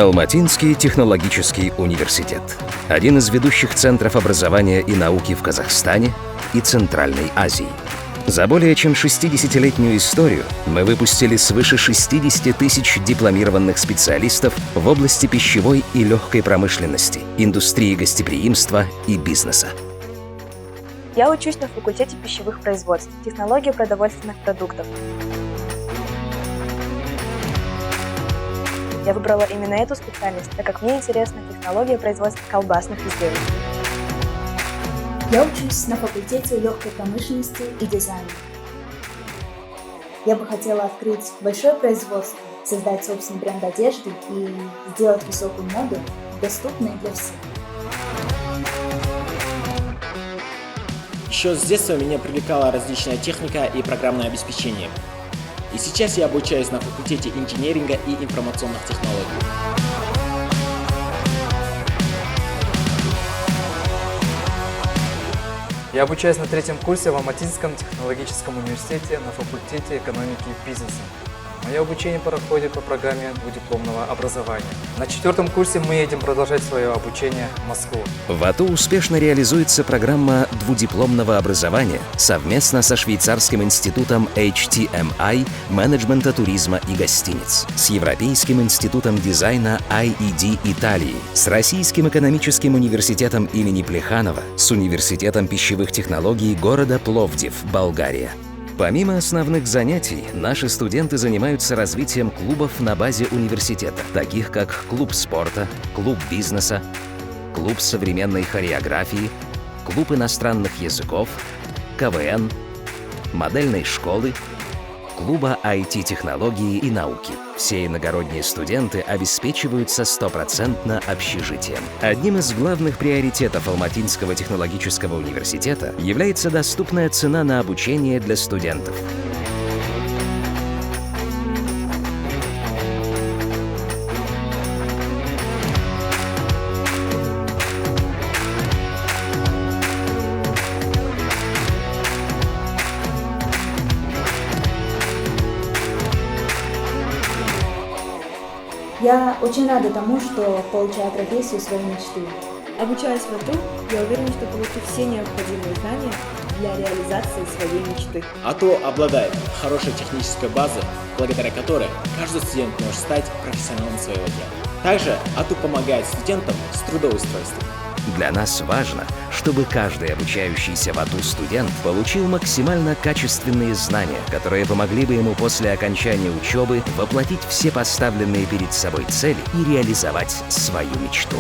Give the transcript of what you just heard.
Алматинский технологический университет. Один из ведущих центров образования и науки в Казахстане и Центральной Азии. За более чем 60-летнюю историю мы выпустили свыше 60 тысяч дипломированных специалистов в области пищевой и легкой промышленности, индустрии гостеприимства и бизнеса. Я учусь на факультете пищевых производств, технологии продовольственных продуктов. Я выбрала именно эту специальность, так как мне интересна технология производства колбасных изделий. Я учусь на факультете легкой промышленности и дизайна. Я бы хотела открыть большое производство, создать собственный бренд одежды и сделать высокую моду доступной для всех. Еще с детства меня привлекала различная техника и программное обеспечение. И сейчас я обучаюсь на факультете инженеринга и информационных технологий. Я обучаюсь на 3-м курсе в Алматинском технологическом университете на факультете экономики и бизнеса. Мое обучение проходит по программе двудипломного образования. На 4-м курсе мы едем продолжать свое обучение в Москву. В АТУ успешно реализуется программа двудипломного образования совместно со швейцарским институтом HTMI менеджмента туризма и гостиниц, с Европейским институтом дизайна IED Италии, с Российским экономическим университетом имени Плеханова, с Университетом пищевых технологий города Пловдив, Болгария. Помимо основных занятий, наши студенты занимаются развитием клубов на базе университета, таких как клуб спорта, клуб бизнеса, клуб современной хореографии, клуб иностранных языков, КВН, модельной школы, клуба IT-технологии и науки. Все иногородние студенты обеспечиваются стопроцентно общежитием. Одним из главных приоритетов Алматинского технологического университета является доступная цена на обучение для студентов. Я очень рада тому, что получаю профессию своей мечты. Обучаясь в АТУ, я уверена, что получу все необходимые знания для реализации своей мечты. АТУ обладает хорошей технической базой, благодаря которой каждый студент может стать профессионалом своего дела. Также АТУ помогает студентам с трудоустройством. Для нас важно, чтобы каждый обучающийся в АТУ студент получил максимально качественные знания, которые помогли бы ему после окончания учебы воплотить все поставленные перед собой цели и реализовать свою мечту.